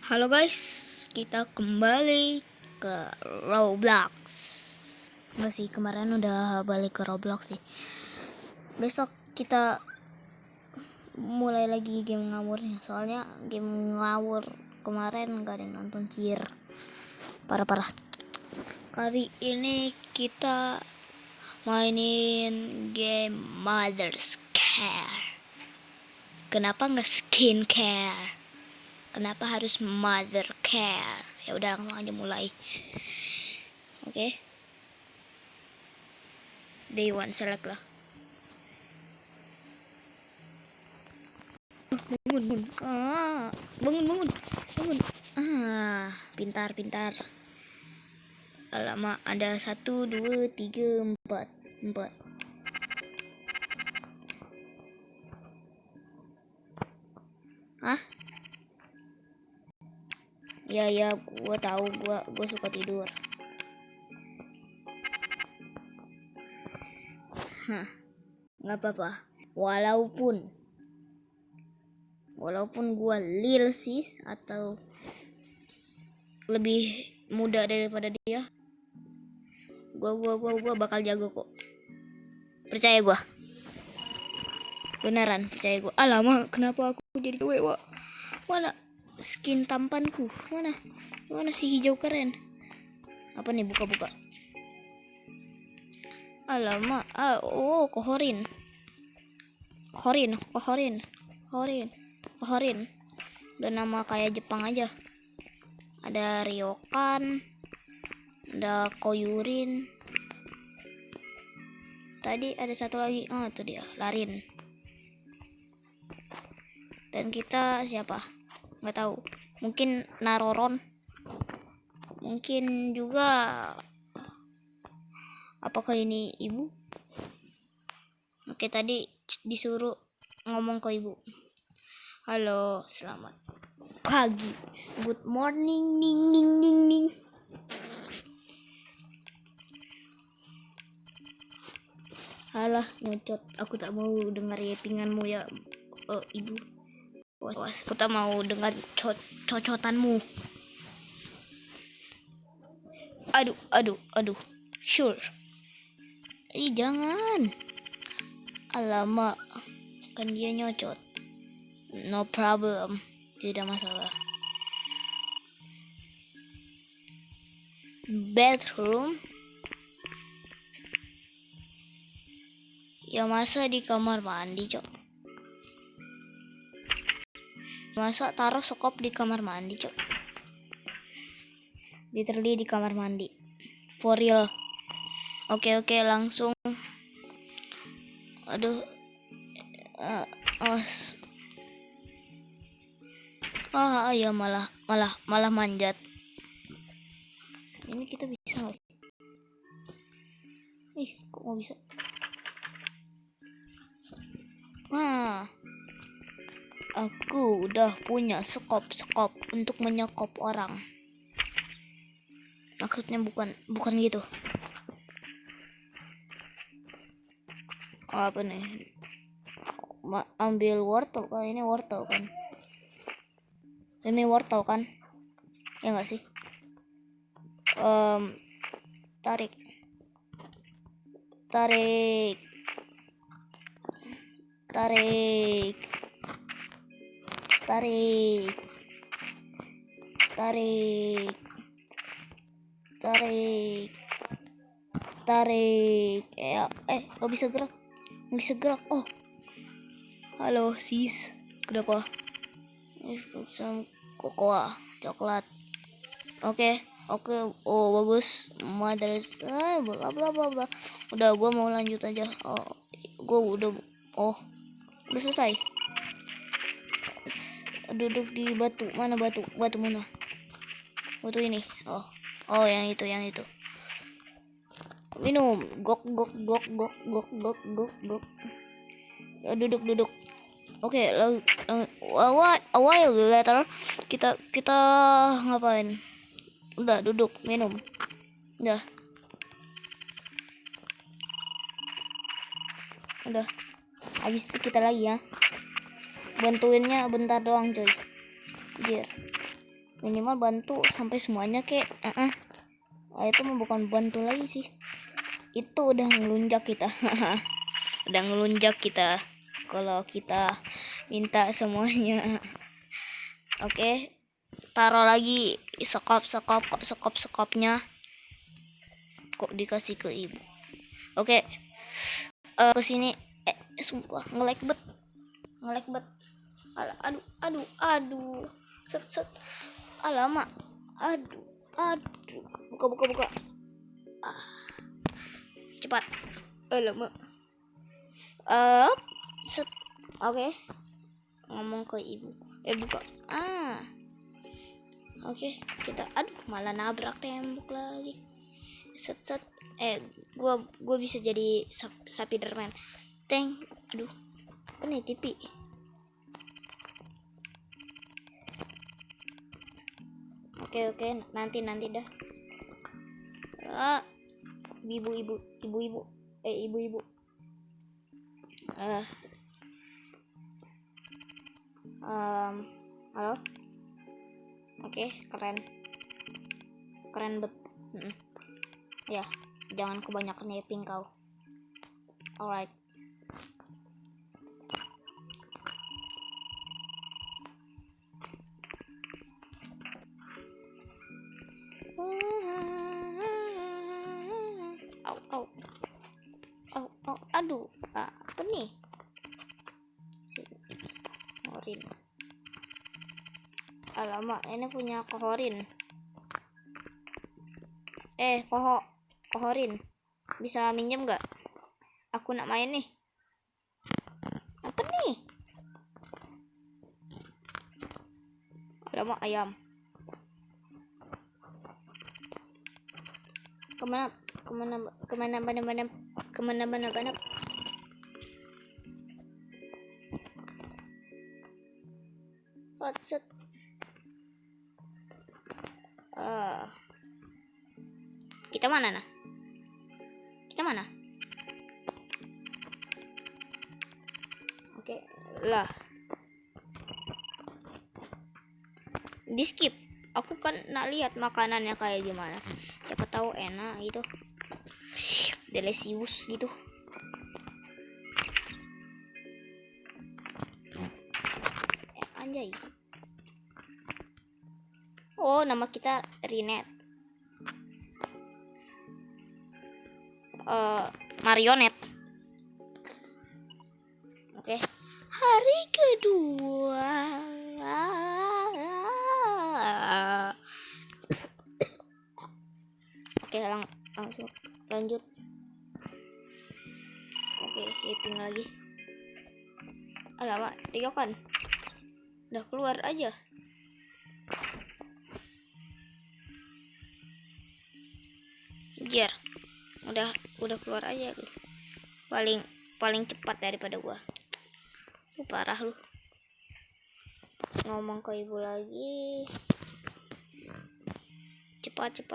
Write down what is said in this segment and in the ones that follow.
Halo guys, kita kembali ke Roblox. Enggak sih, kemarin udah balik ke Roblox sih. Besok kita mulai lagi game ngawurnya. Soalnya game ngawur kemarin gak ada yang nonton, cier. Parah-parah. Kali ini kita mainin game Mother's Care. Kenapa nggak skincare? Kenapa harus mother care? Ya udah langsung aja mulai. Oke. Day 1 select lah. Bangun. Bangun. Pintar. Alamak, ada 1, 2, 3, 4. Hah? Ya, gua tahu, gua suka tidur. Nggak apa-apa. Walaupun gua lil sih atau lebih muda daripada dia, gua bakal jago kok. Percaya gua. Beneran, percaya gua. Alamak, kenapa aku jadi cewek, Wak? Mana skin tampanku? Mana si hijau keren? Apa nih, buka. Alamak, kohorin. Udah nama kayak Jepang aja. Ada Ryokan, ada Koyurin. Tadi ada satu lagi, itu dia, Larin. Dan kita siapa? Nggak tahu. Mungkin Naroron. Mungkin juga, apakah ini ibu? Oke, tadi disuruh ngomong ke ibu. Halo, selamat pagi. Good morning, ning. Halah, nyocot. Aku tak mau dengar yapinganmu ya, ibu. Aku tak mau dengar cocotanmu. Aduh. Sure. Jangan. Alamak, kan dia nyocot. No problem, tidak masalah. Bedroom. Ya masa di kamar mandi, Cok? Masa taruh sekop di kamar mandi, Cok? Literally di kamar mandi. For real. Oke, langsung. Aduh. Ya malah manjat. Ini kita bisa nggak? Kok nggak bisa? Aku udah punya sekop untuk menyekop orang. Maksudnya bukan gitu. Apa nih? Ambil wortel kan? Ini wortel kan? Ya nggak sih? Tarik. Ya, nggak bisa gerak. Oh, halo sis, kenapa? Some cocoa, coklat. Oke. Oh, bagus. Mother's bla bla bla. Udah, gua mau lanjut aja. Gua udah selesai. Duduk di batu. Mana batu? Batu mana? Batu ini. Oh, yang itu. Minum. Gok. Ya, duduk. Oke, a while later kita ngapain? Udah, duduk, minum. Udah. Habis itu kita lagi ya. Bantuinnya bentar doang, coy. Biar. Minimal bantu sampai semuanya kek. Itu mah bukan bantu lagi sih, itu udah ngelunjak kita. Udah ngelunjak kita kalau kita minta semuanya. Oke, taruh lagi sekopnya kok dikasih ke ibu. Oke, ke sini. Sumpah nge-lag bet. Aduh. Set. Alamak. Aduh. Buka. Cepat. Alamak. Set. Oke. Ngomong ke ibu. Buka. Oke, kita malah nabrak tembok lagi. Set. Gua bisa jadi Spiderman. Aduh. Apa nih TV? Oke, nanti dah. Ibu-ibu. Halo. Oke, keren bet. Ya, jangan kebanyakan nyeping kau. Alright. Aduh, apa nih? Kohorin. Alamak, ini punya Kohorin. Kohorin. Bisa minjem nggak? Aku nak main nih. Apa nih? Alamak, ayam. Kemana? Set. Kita mana? Oke, lah. Di skip. Aku kan nak lihat makanannya kayak gimana. Siapa tahu enak gitu. Delicious gitu. Anjay. Oh, nama kita Rinet. Marionet. Oke. Hari kedua. Oke, langsung lanjut. Oke, hitung lagi. Alamak, kan udah keluar aja. Jer, udah keluar aja lu. Paling cepat daripada gua. Parah lu. Ngomong ke ibu lagi. Cepat.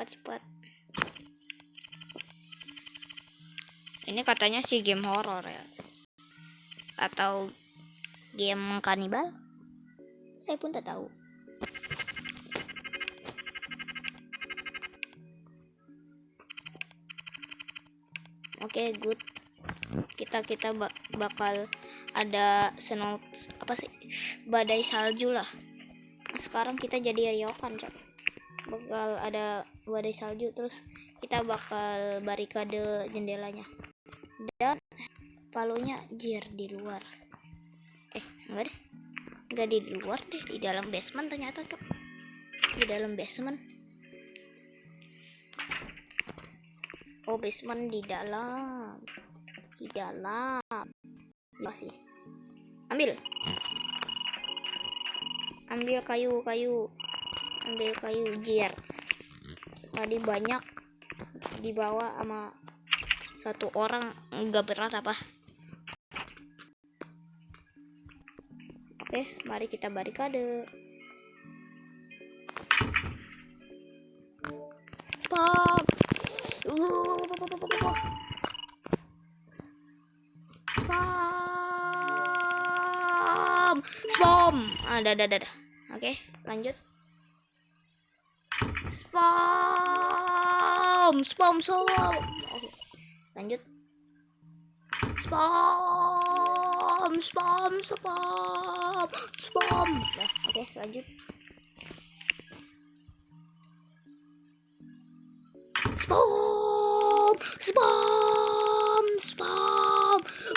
Ini katanya sih game horor ya. Atau game kanibal? Saya pun tak tahu. Oke, good. Kita bakal ada badai salju lah. Sekarang kita jadi ryokan, Cok. Bakal ada badai salju, terus kita bakal barikade jendelanya. Dan palunya di luar. Enggak di luar deh, di dalam basement ternyata, Cok. Di dalam basement. Oh, basement di dalam. Masih. Ambil kayu. Ambil kayu jer. Tadi banyak dibawa sama satu orang, enggak berat apa. Oke, mari kita barikade. Spam. Spam. Dah. Oke, lanjut. Spam. Oke, lanjut. Spam. Nah, oke, lanjut. Spam.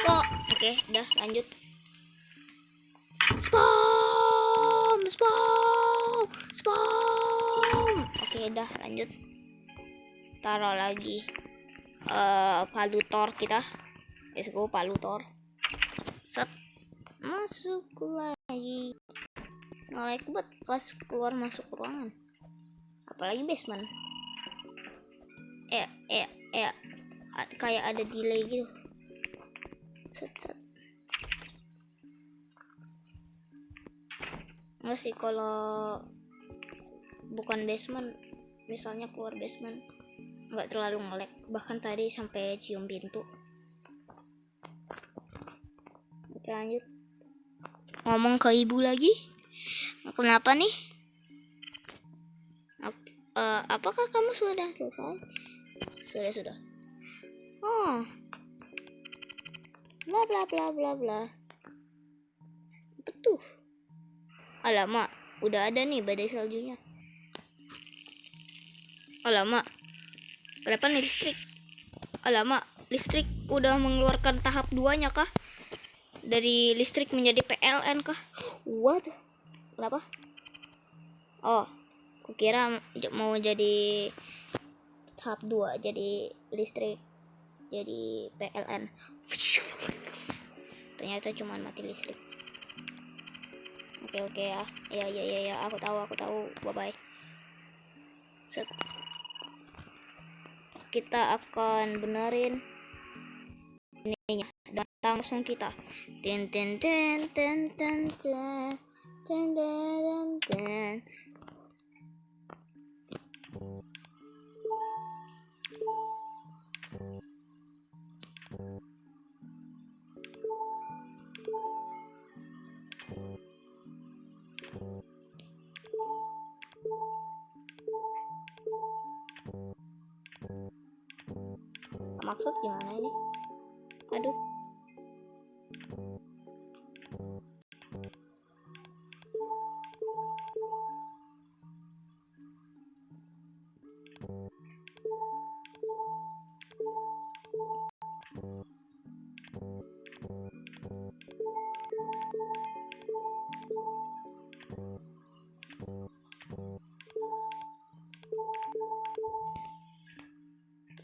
Oh, oke, udah lanjut. Spam. Oke, udah lanjut. Taruh lagi palutor kita. Let's go, palutor. Set. Masuk lagi. Nge-lag banget pas keluar masuk ruangan. Apalagi basement. Kayak ada delay gitu. Set. Enggak sih, kalau bukan basement, misalnya keluar basement, nggak terlalu nge-lag. Bahkan tadi sampai cium pintu. Oke, lanjut. Ngomong ke ibu lagi. Kenapa nih? Apakah kamu sudah selesai? Sudah. Oh. Bla. Betul. Alamak, udah ada nih badai saljunya. Alamak, kenapa nih listrik? Alamak, listrik udah mengeluarkan tahap 2-nya kah? Dari listrik menjadi PLN kah? What? Kenapa? Oh, kukira mau jadi tahap 2, jadi listrik, jadi PLN. Ternyata cuma mati listrik. Oke ya. Ya, aku tahu. Bye. Set. Kita akan benerin ininya. Datang langsung kita. Ten. Maksud gimana ini? Aduh.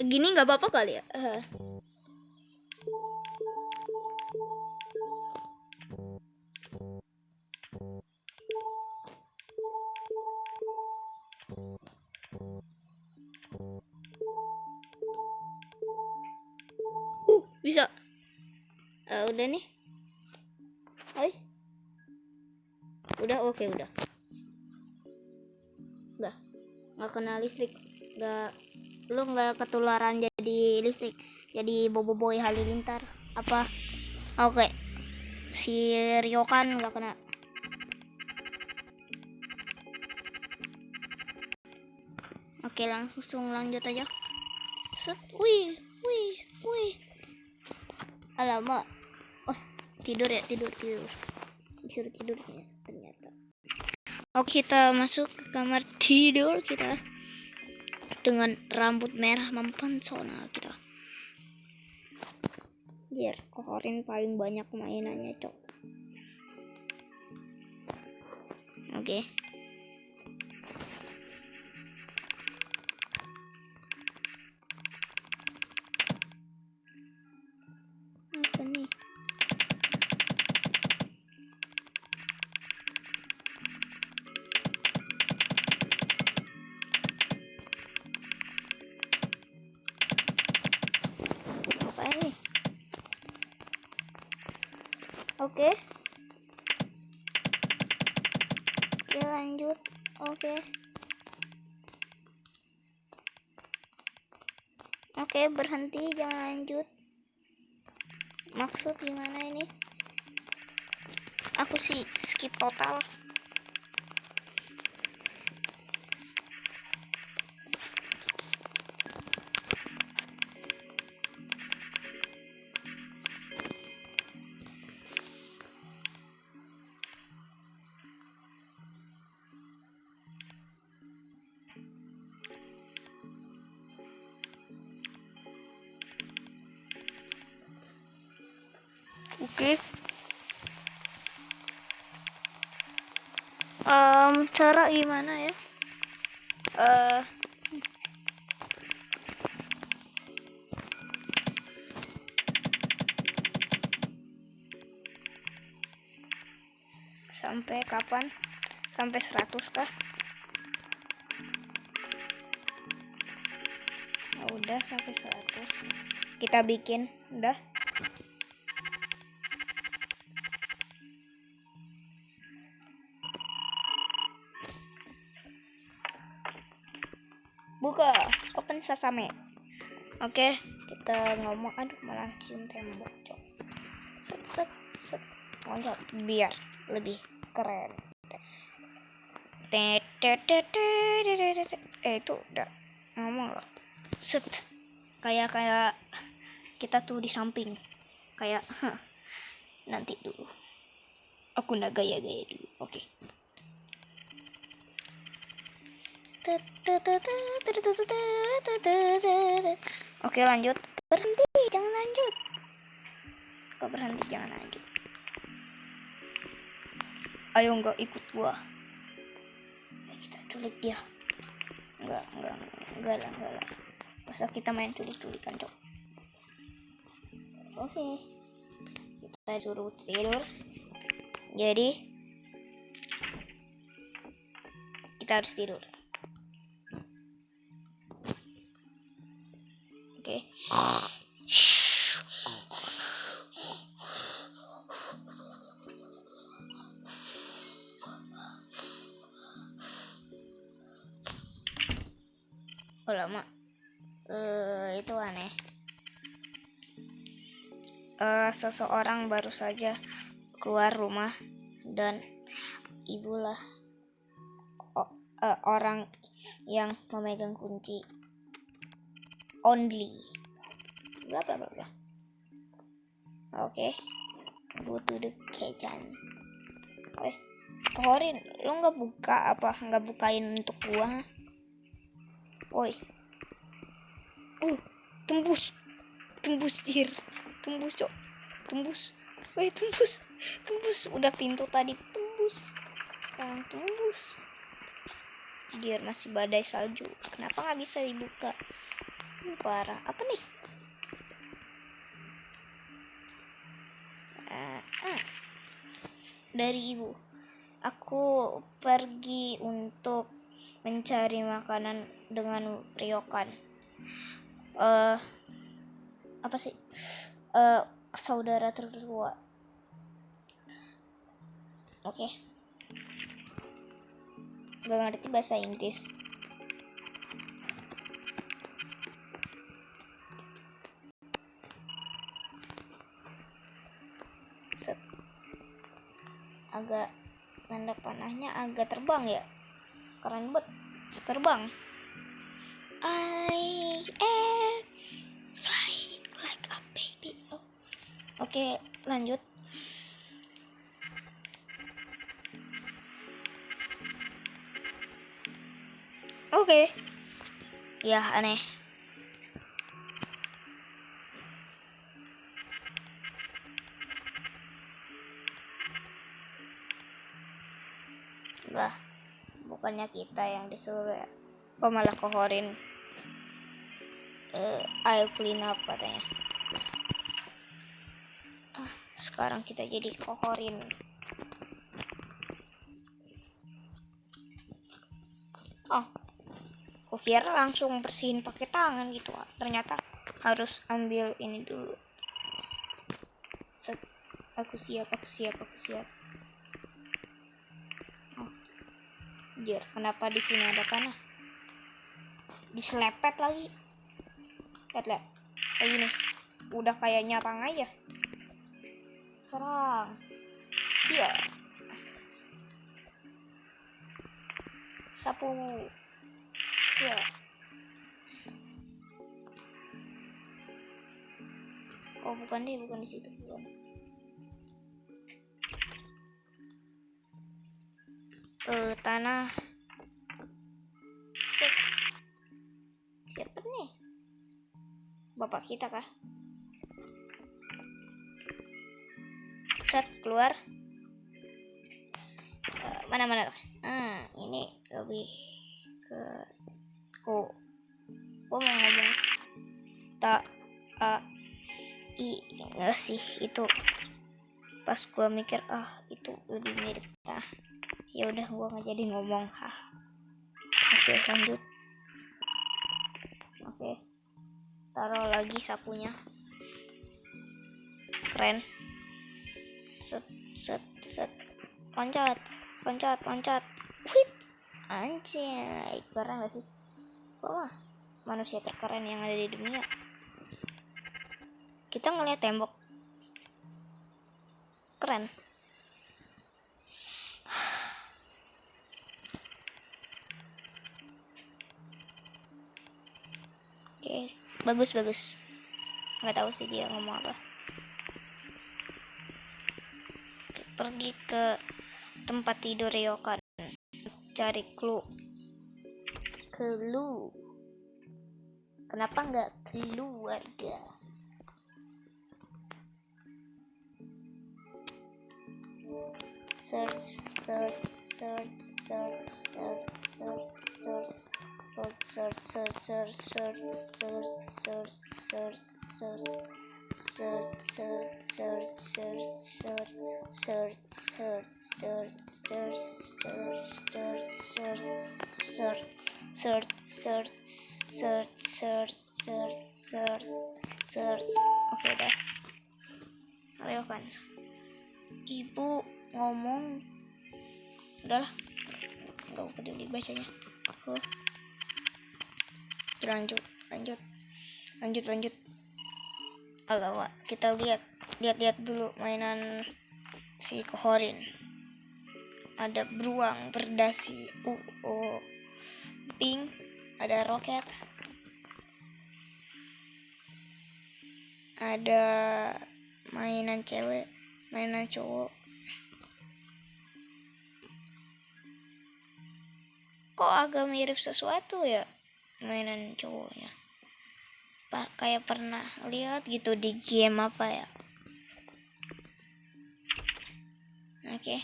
Gini nggak apa-apa kali ya? Bisa. Udah nih. Oi. Udah, oke, udah. Nggak kena listrik. Lu nggak ketularan jadi listrik. Jadi boboiboy halilintar. Apa? Oke. Si Ryokan nggak kena. Oke, langsung lanjut aja. Set. Wih. Alamak. Oh, tidur. Disuruh tidurnya ternyata. Oke, kita masuk ke kamar tidur kita dengan rambut merah mempesona kita. Korin paling banyak mainannya, cok. Oke. Apa nih? Apa ini? Oke, lanjut. Oke, berhenti, jangan lanjut. Maksud gimana ini? Aku sih skip total. Oke. Cara gimana ya? Sampai kapan? Sampai 100 kah? Oh, udah sampai 100. Kita bikin, udah. Buka, open sesame. Oke, kita ngomong. Aduh, malah cium tembok, cok. Set set set. Loncat biar lebih keren. Itu udah ngomong loh. Set. Kayak kita tuh di samping. Kayak nanti dulu. Aku nak gaya-gaya dulu. Oke. Oke, lanjut. Berhenti, jangan lanjut. Kok berhenti, jangan lanjut. Ayo, enggak ikut gua. Kita culik dia. Enggak lah. Masa kita main culik-culikan, cok. Oke. Kita suruh tidur. Jadi kita harus tidur. Oke. Oh, lama. Itu aneh. Seseorang baru saja keluar rumah dan ibulah orang yang memegang kunci. Only. Bla bla bla. Oke. Go to the kitchen. Korin, lu nggak buka apa? Nggak bukain untuk gua? Woi. Tembus dir. Tembus, cok. Tembus. Woi, tembus. Udah pintu tadi tembus. Sekarang tembus. Dir, masih badai salju. Kenapa nggak bisa dibuka? Parah. Apa nih? Dari ibu. Aku pergi untuk mencari makanan dengan riokan. Apa sih? Saudara tertua. Oke. Gak ngerti bahasa Inggris. Agak tanda panahnya agak terbang ya. Keren banget. Terbang. I am flying like a baby. Oke, lanjut. Oke. Ya, aneh. Lah, bukannya kita yang disuruh ya. Kok malah Kohorin I'll clean up katanya. Sekarang kita jadi Kohorin. Kok kira langsung bersihin pakai tangan gitu. Ternyata harus ambil ini dulu. Aku siap. Jir, kenapa di sini ada tanah? Diselepet lagi. Lihat. Kayak gini. Udah kayak nyerang aja. Serang. Iya. Sapu. Ya. Oh, bukan di situ, bukan. Tanah. Siapa nih? Bapak kita kah? set keluar. Mana ini lebih ke ku mau ngomong ta a i enggak sih, itu pas gua mikir itu lebih mirip. Nah ya udah gua nggak jadi ngomong. Oke, lanjut. Oke, taruh lagi sapunya. Keren. Set loncat. Wih, anjay, keren gak sih? Wah, manusia terkeren yang ada di dunia. Kita ngeliat tembok, keren. Oke, bagus. Nggak tahu sih dia ngomong apa. Pergi ke tempat tidur Ryokan, cari clue. Kenapa nggak keluarga? Search. Oke dah. Ayo kan. Ibu ngomong. Udahlah. Gak peduli bacanya. Lanjut. Alamak, kita lihat dulu mainan si Kohorin. Ada beruang berdasi, pink, ada roket, ada mainan cewek, mainan cowok. Kok agak mirip sesuatu ya mainan cowoknya? Kayak pernah lihat gitu di game apa ya? Oke.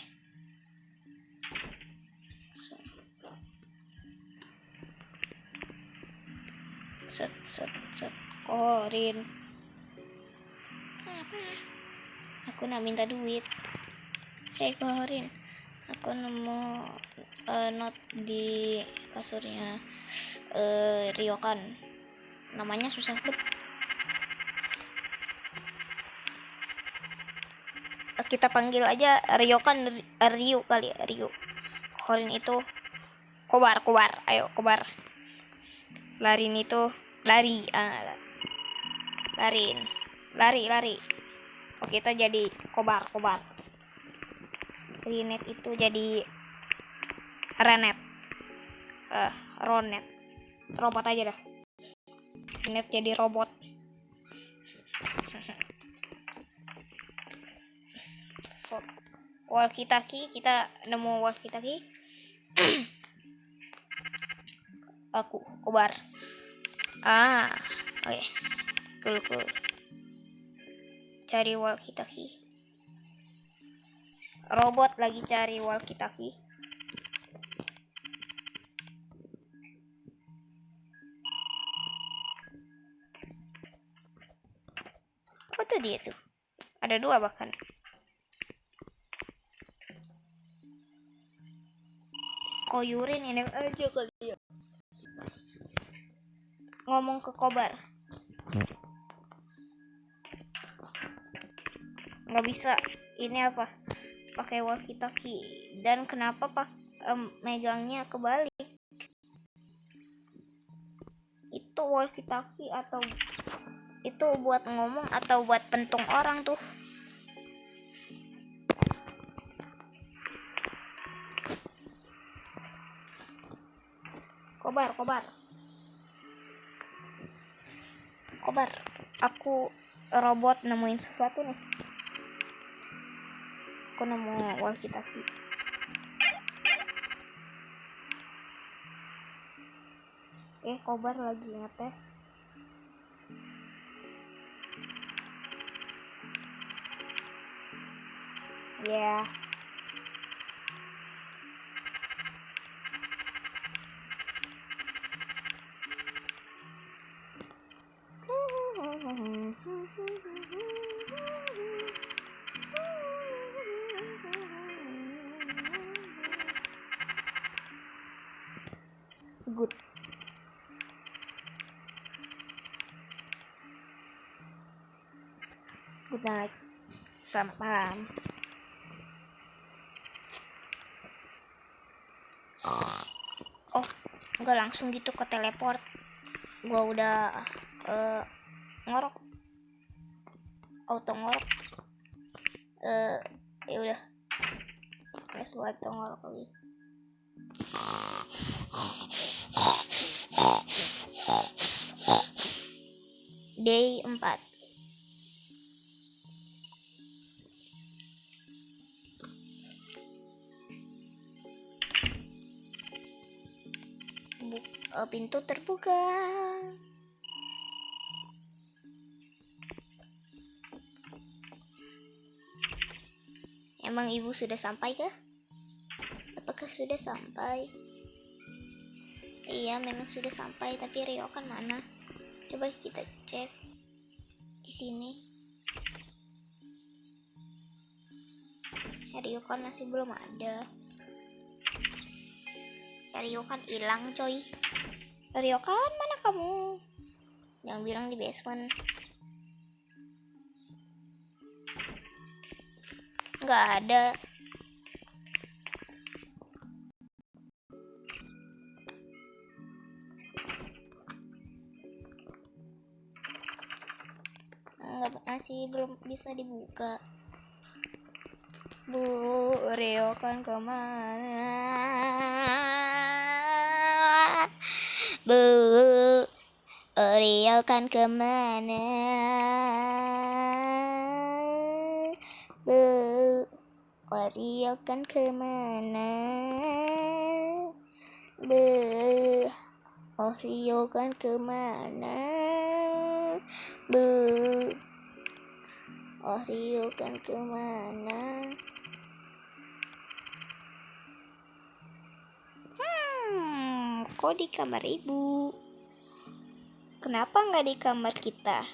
Set. Kohorin. Aku nak minta duit. Hei Kohorin, aku nemu not di kasurnya Ryokan. Namanya susah banget. Kita panggil aja Ryokan, Ryu kali ya, Ryu. Kohorin itu kobar. Ayo kobar. Lari. Oh, kita jadi kobar. Rinet itu jadi Renet. Ronet. Robot aja dah. Rinet jadi robot. Walkie-talkie, kita nemu walkie-talkie. Aku kobar. Oke. Cool. Cari walkie-talkie. Robot lagi cari walkie-talkie. Apa tuh dia tuh? Ada 2 bahkan. Koyurin ini aja kali ya. Ngomong ke kobar. Nggak bisa. Ini apa? Pakai walkie-talkie. Dan kenapa megangnya kebalik? Itu walkie-talkie atau itu buat ngomong atau buat pentung orang tuh? Kobar. Aku robot nemuin sesuatu nih. Aku nemu walkie-talkie. Kobar lagi ngetes. Yeah. Good. Good night. Selamat malam. Oh, nggak langsung gitu ke teleport. Gua udah ngorok, auto ngorok. Ya udah, terus gua auto ngorok lagi. Day 4. Pintu terbuka. Emang ibu sudah sampai kah? Apakah sudah sampai? Iya, memang sudah sampai, tapi Ryokan mana? Coba kita cek di sini. Ryokan masih belum ada. Ryokan hilang, coy. Ryokan, mana kamu? Jangan bilang di basement. Nggak ada. Masih belum bisa dibuka. Bu, Ryokan kemana? Bu, Ryokan kemana? Bu, Ryokan kemana? Bu, Ryokan kemana? Bu, Ryokan kemana? Kok di kamar ibu? Kenapa nggak di kamar kita?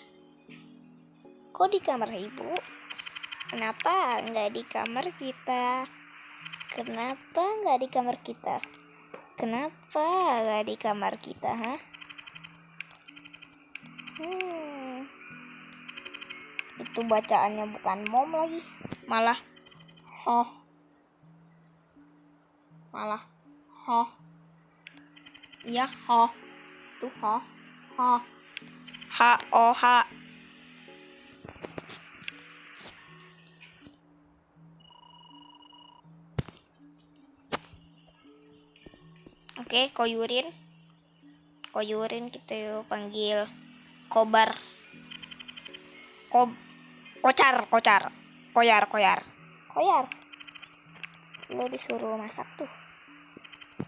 Kok di kamar ibu? Kenapa nggak di kamar kita? Kenapa nggak di kamar kita? Kenapa nggak di kamar kita, ha? Itu bacaannya bukan mom lagi, malah hoh. Malah hoh. Ya hoh. Tuh hoh. Hoh. H-O-H. Oke, Koyurin kita panggil Kobar. Koyar. Lo disuruh masak tuh.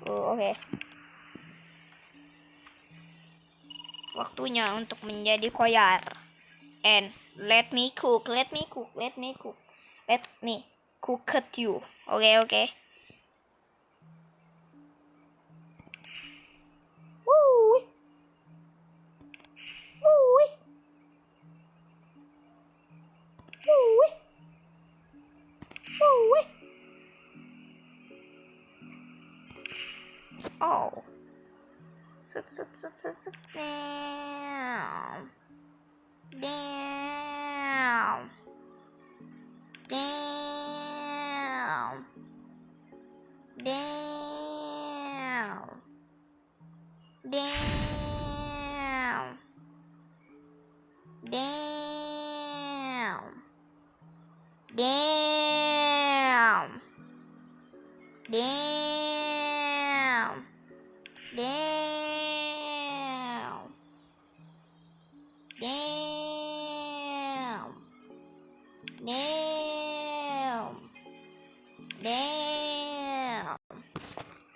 Oke. Waktunya untuk menjadi koyar. And let me cook at you. Oke. Oh. Damn.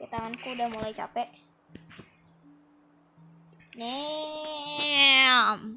Tanganku udah mulai capek. Damn.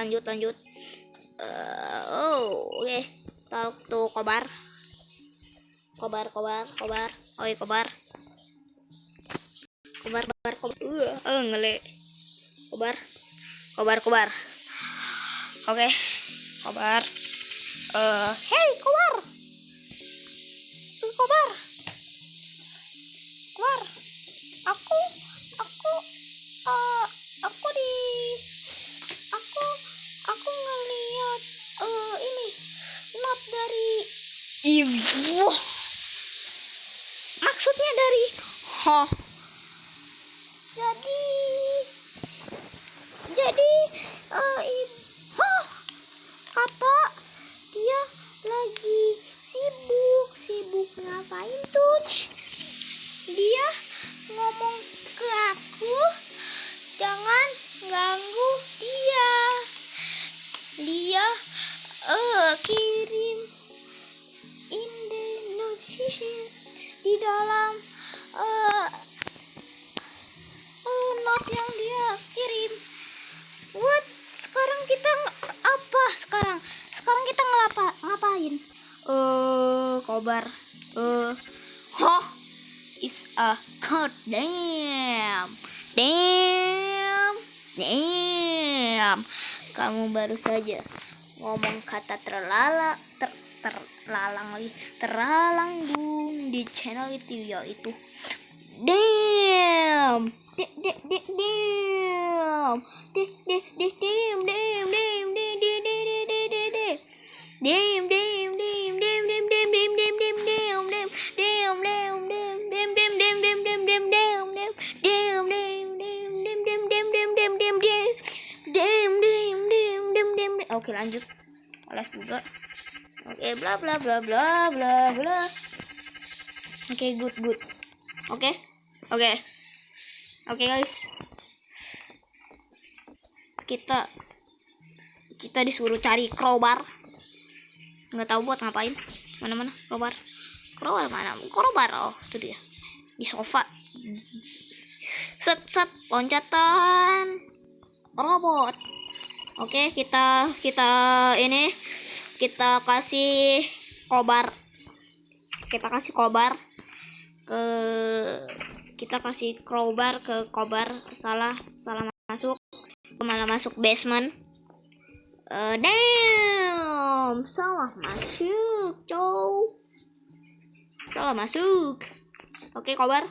lanjut. Oke. Talk to Kobar. Oi Kobar. Ngele. Kobar. Oke. Kobar. Hey Kobar. Kobar. Aku aku di aku ngeliat ini not dari ibu. Maksudnya dari jadi kata dia lagi sibuk ngapain tuh? Dia ngomong ke aku jangan ganggu dia. Dia kirim in the notification di dalam not yang dia kirim. What? Sekarang kita apa? Sekarang kita ngapain? Kobar. Is a code. Damn. Kamu baru saja ngomong kata terlalang di channel itu, yaitu damn. Oke, lanjut. Oles juga. Oke, bla bla bla bla bla bla. Oke, good. Oke guys. Kita disuruh cari crowbar. Nggak tahu buat ngapain. Mana crowbar mana? Crowbar, oh itu dia. Di sofa. Set loncatan robot. Oke, kita kasih kobar. Kita kasih crowbar ke Kobar. Salah masuk. Malah masuk basement. Damn, salah masuk. Oke, Kobar.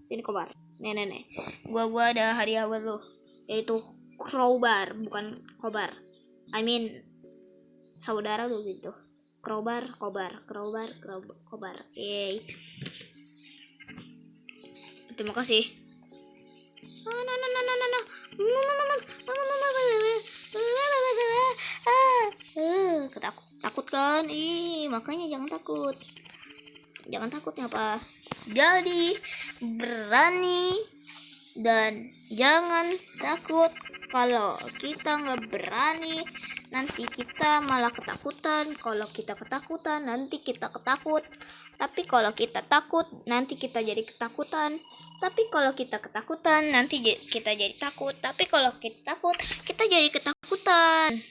Sini Kobar. Nih. Gua ada hadiah buat lu, yaitu crowbar, bukan Kobar. I mean saudara lu gitu. Crowbar. Yeay. Terima kasih. Takut kan? Makanya jangan takut. Apa? Jadi berani dan jangan takut. Kalau kita nggak berani, nanti kita malah ketakutan. Kalau kita ketakutan, nanti kita ketakut. Tapi kalau kita takut, nanti kita jadi ketakutan. Tapi kalau kita ketakutan, nanti kita jadi takut. Tapi kalau kita takut, kita jadi ketakutan.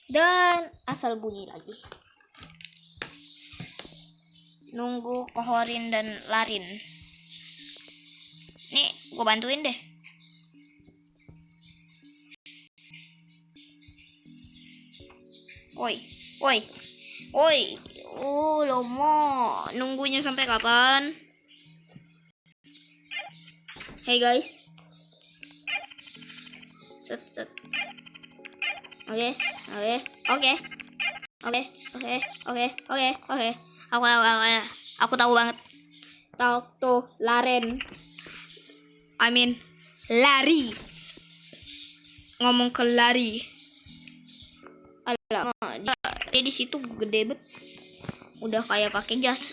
Dan asal bunyi lagi. Nunggu Kohorin dan Larin. Nih, gue bantuin deh. Woi. Lo mau nunggunya sampai kapan? Hey guys. Set. Oke. Aku tahu banget. Tahu tuh Laren. I mean lari. Ngomong ke lari. Dia di situ gede bet. Udah kayak pakai jas.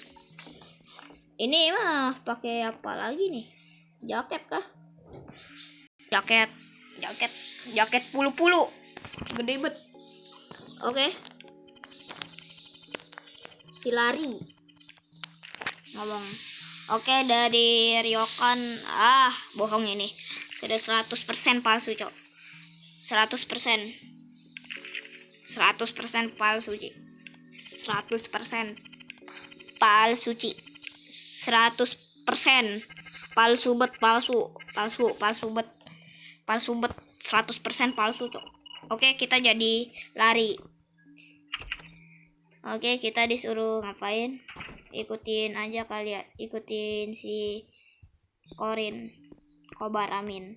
Ini mah pakai apa lagi nih? Jaket kah? Jaket pulu-pulu. Gede bet. Oke. Si lari ngomong. Oke, dari Ryokan. Bohong ini. Sudah 100% palsu, Cok. 100%. 100% palsu, Ci. 100% palsu, Ci. 100% palsu bet, palsu bet. 100% palsu, Cok. Oke, kita jadi lari. Oke, kita disuruh ngapain? Ikutin aja kali ya. Ikutin si Kobaramin.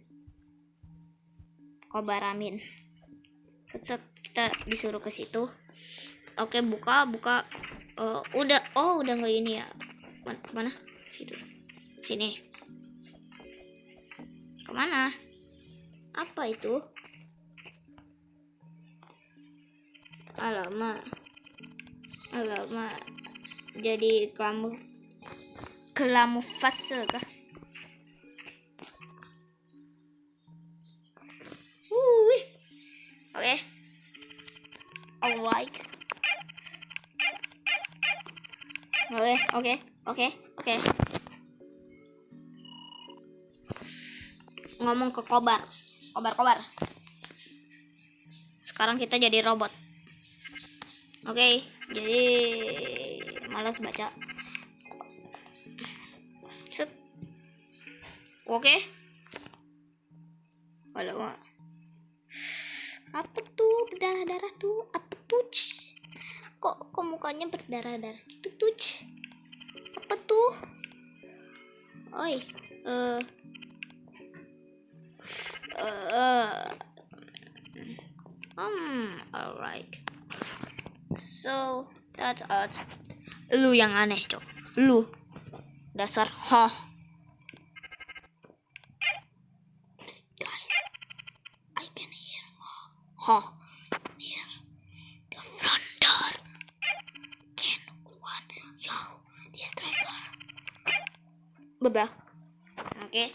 Set, kita disuruh ke situ. Oke, buka. Udah nggak ini ya. Mana? Situ. Sini. Kemana? Apa itu? Alamak. Jadi kelamu fase kah? Oke. Alright. Oke. Ngomong ke Kobar. Sekarang kita jadi robot. Oke, jadi malas baca. Set. Oke. Alamak. Apa tuh berdarah-darah tuh? Apa tuh? Kok mukanya berdarah-darah gitu tuh? Apa tuh? Oi. Alright. So that's it. Lu yang aneh, Cok. Lu dasar Psst, guys, I can hear near the front door. Can one yell this trigger? Bedah. Oke.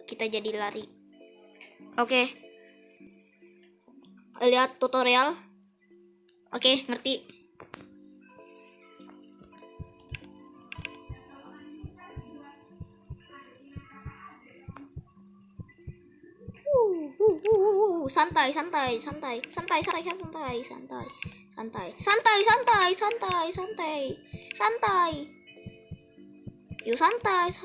Kita jadi lari. Oke. Lihat tutorial. Oke, ngerti. Santai. Yuk santai.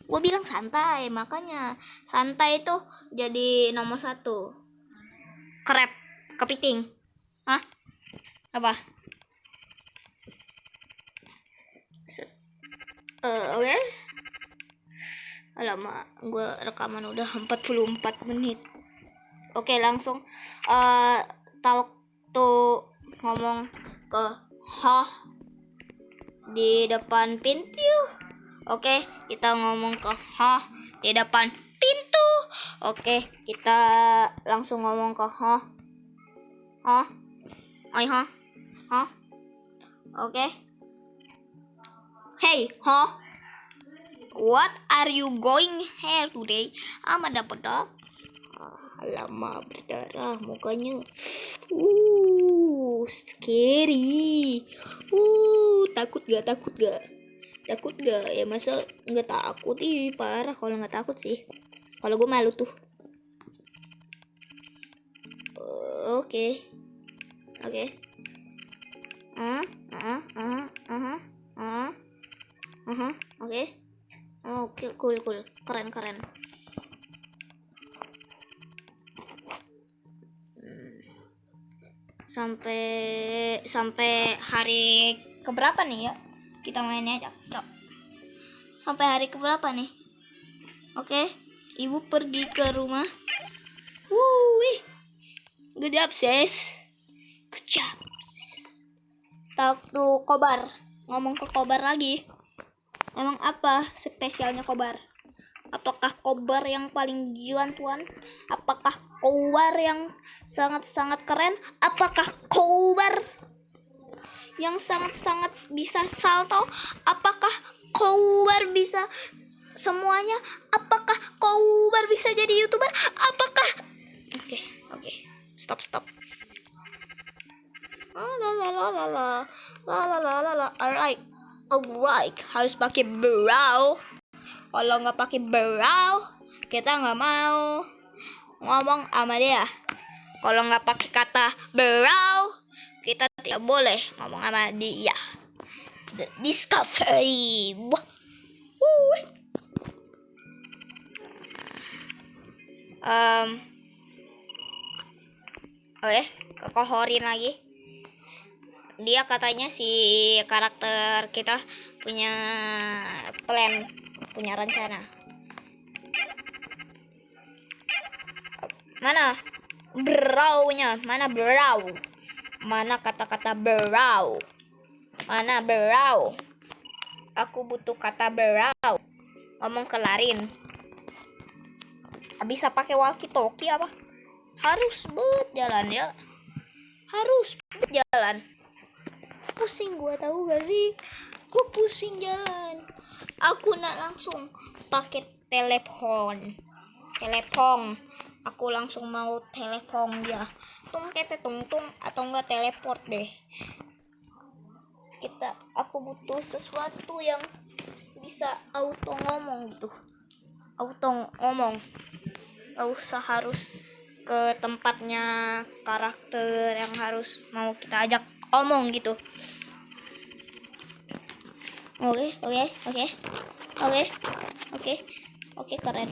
Gue bilang santai. Makanya santai tuh jadi nomor 1. Krep, kepiting. Hah? Apa? Oke. Alamak, gue rekaman udah 44 menit. Oke, langsung talk to ngomong ke di depan pintu. Oke, kita ngomong ke di depan pintu. Oke, kita langsung ngomong ke Oke. Hey, what are you going here today? Dapat. Lama berdarah mukanya. Scary. Takut gak? Takut gak? Ya masa nggak takut? Parah kalau nggak takut sih. Kalau gue malu tuh. Oke. Oke, cool. Keren. Sampai hari keberapa nih ya? Kita mainnya, Cok. Sampai hari keberapa nih? Oke, ibu pergi ke rumah. Good job, sis. Talk to Kobar. Ngomong ke Kobar lagi. Emang apa spesialnya Kobar? Apakah kobar yang paling jiwan tuan? Apakah kobar yang sangat-sangat keren? Apakah kobar yang sangat-sangat bisa salto? Apakah kobar bisa semuanya? Apakah kobar bisa jadi YouTuber? Apakah Oke. Stop. Alright, harus pakai brow. Kalau nggak pakai brow, kita nggak mau ngomong sama dia. Kalau nggak pakai kata brow, kita tidak boleh ngomong sama dia. The Discovery. Oke, ke Kohorin lagi. Dia katanya si karakter kita punya plan, punya rencana. Mana brow-nya? Mana brow? Mana kata-kata brow? Mana brow? Aku butuh kata brow. Ngomong ke Larin. Bisa pakai walkie-talkie apa? Harus jalan ya. Harus jalan. Pusing gua, tahu gak sih? Gua pusing jalan. Aku nak langsung pakai telepon. Aku langsung mau telepon dia. Tung atau enggak teleport deh. Aku butuh sesuatu yang bisa auto ngomong gitu. Auto ngomong. Gak usah harus ke tempatnya karakter yang harus mau kita ajak omong gitu. Oke, keren.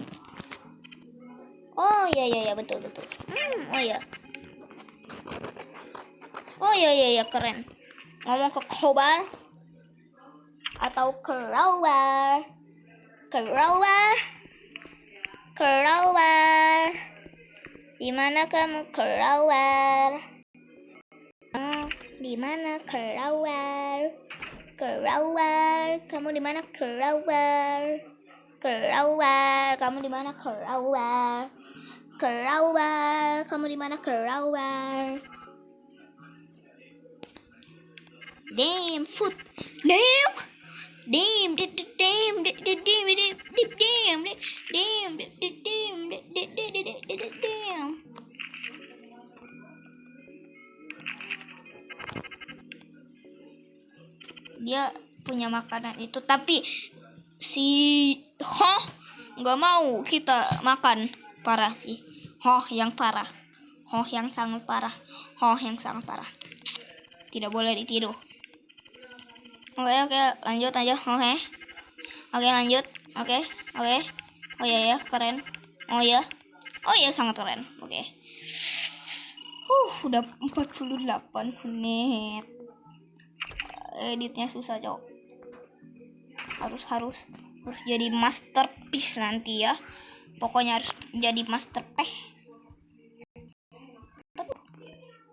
Oh iya betul. Oh iya keren. Ngomong ke kobar atau crowbar. Di mana kamu crowbar? Di mana crowbar? Kamu di mana crowbar? Kamu di mana crowbar? Kamu di mana crowbar? Damn foot. Damn. Dia punya makanan itu, tapi si nggak mau kita makan. Parah sih. Yang sangat parah. Tidak boleh ditiru. Oke, lanjut aja. Oke, lanjut. Oke. Oh iya, keren. Oh iya, sangat keren. Oke. Udah 48 menit. Editnya susah, Cok. Harus jadi masterpiece nanti ya. Pokoknya harus jadi masterpiece.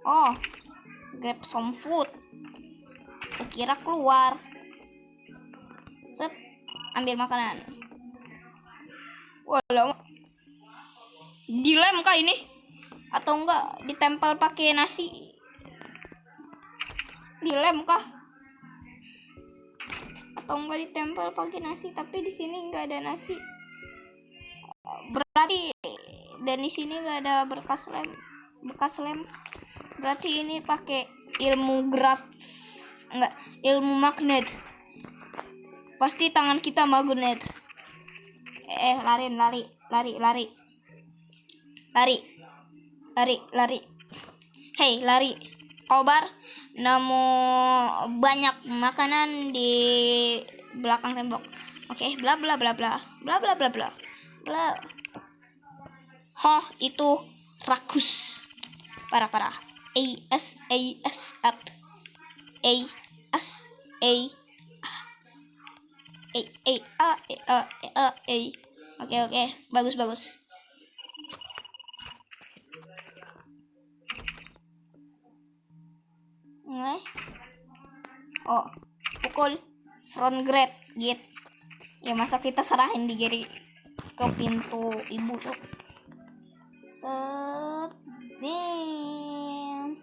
Oh, grab some food. Kira keluar. Set, ambil makanan. Walau dilem kah ini? Atau enggak ditempel pakai nasi? Dilem kah? Atau enggak ditempel pakai nasi? Tapi di sini enggak ada nasi. Berarti dan di sini enggak ada bekas lem. Berarti ini pakai ilmu ilmu magnet. Pasti tangan kita magnet. Lari. Hei, lari. Kobar, nemu banyak makanan di belakang tembok. Oke, bla. Itu rakus. Parah. Oke, bagus. Pukul front grade gate. Ya masa kita serahin di ke pintu ibu tuh. Set. Damn.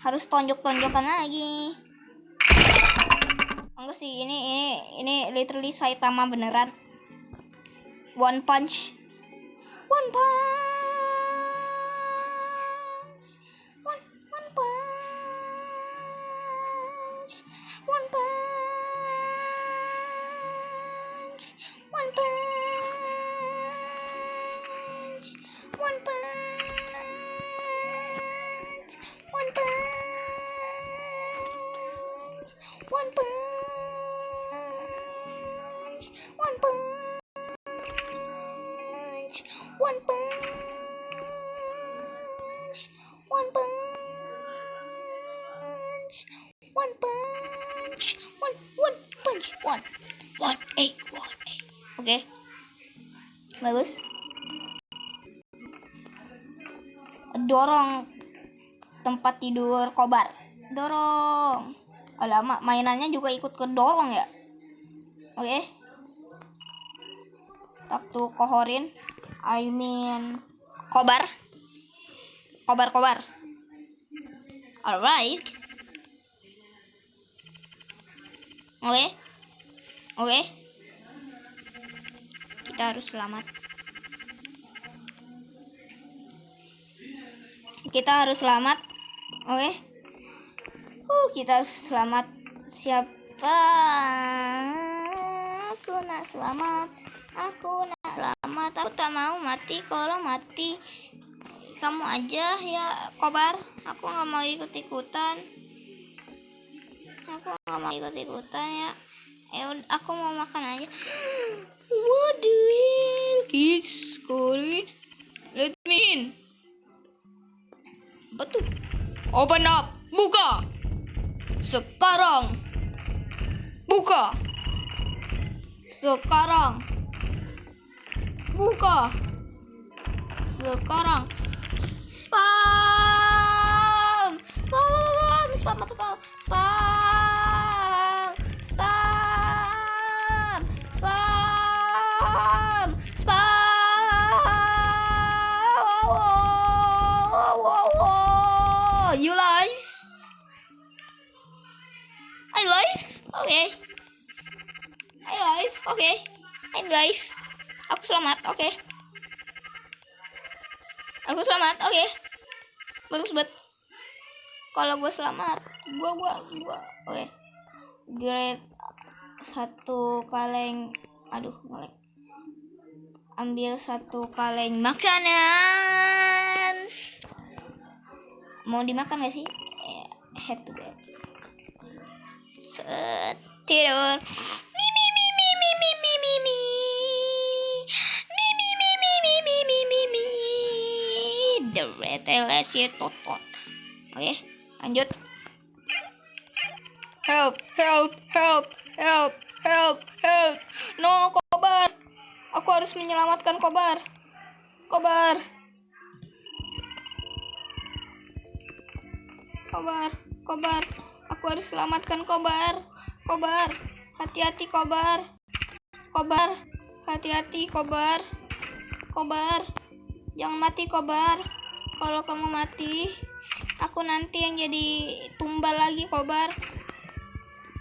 Harus tonjok-tonjokan lagi. Enggak sih, ini literally Saitama beneran. One punch. One punch. One punch. One punch. One punch. One punch. One punch. One punch. One punch. One punch. One punch. One punch. One punch. One. Oke. Bagus. Dorong tempat tidur Kobar. Dorong. Lama mainannya juga ikut ke dorong ya. Oke. Talk to Kohorin. I mean Kobar. Alright. Oke. Kita harus selamat. Oke. Kita harus selamat. Siapa? Aku nak selamat. Aku tak mau mati. Kalau mati kamu aja ya, Kobar. Aku nggak mau ikut-ikutan ya. Aku mau makan aja. What the hell, kids? Korin, let me in. Betul. Open up. Buka. Sekarang. Buka. Sekarang. You live? I live? Okay. I'm live. Aku selamat. Oke. Bagus banget. Kalau gue selamat, gue oke. Grab satu kaleng. Aduh, ngelek. Ambil satu kaleng makanan. Mau dimakan gak sih? Head to bed. Tidur. The retellasi totot. Oke, lanjut. Help. No, Kobar. Aku harus menyelamatkan Kobar. Aku harus selamatkan Kobar. Hati-hati Kobar. Hati-hati Kobar. Jangan mati Kobar. Kalau kamu mati, aku nanti yang jadi tumbal lagi Kobar.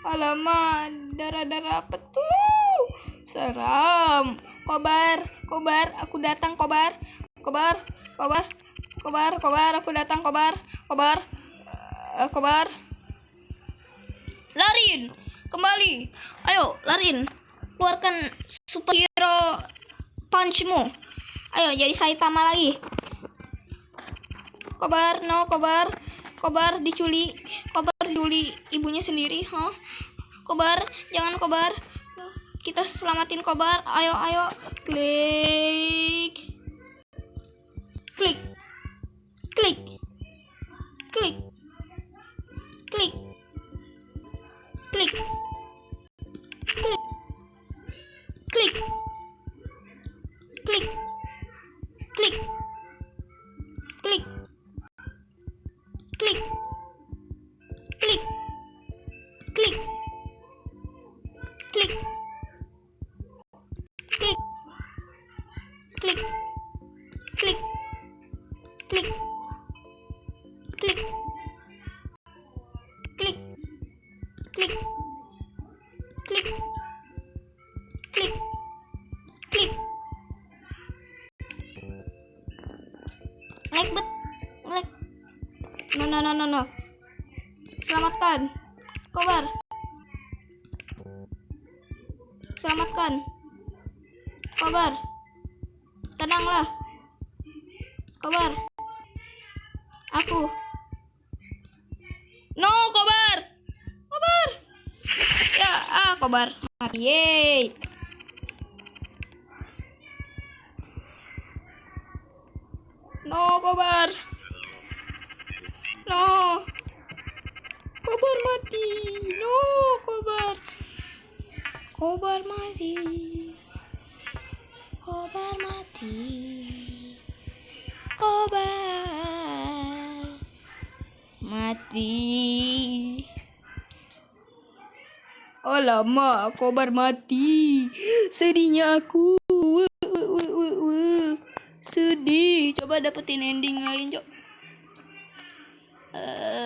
Alamak, darah-darah apa tuh? Seram. Kobar, aku datang Kobar. Aku datang Kobar. Larin, kembali. Ayo, Larin. Keluarkan superhero punchmu. Ayo, jadi Saitama lagi. Kobar diculik ibunya sendiri, Kobar, jangan Kobar. Kita selamatin Kobar. Ayo. Klik. Klik. Klik. Ngelag bet. Ngelag. No. Selamatkan. Kobar. Selamatkan. Kobar. Tenanglah. Kobar. Aku. No, Kobar. Kobar. Ya, Kobar. Mati. Yeay. No, Kobar. No. Kobar mati. No, Kobar. Kobar mati. Kobar mati. Kobar mati. Oh lama, Kobar mati. Sedihnya aku. Sedih. Coba dapetin ending lain, Cok.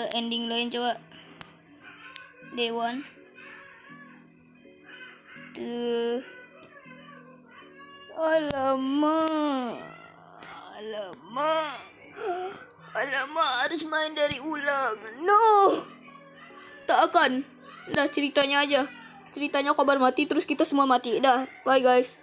Ending lain coba. Dewan. Tuh. Alamak. Alamak, harus main dari ulang. No. Tak akan. Dah ceritanya aja. Ceritanya Kobar mati terus kita semua mati. Dah. Bye guys.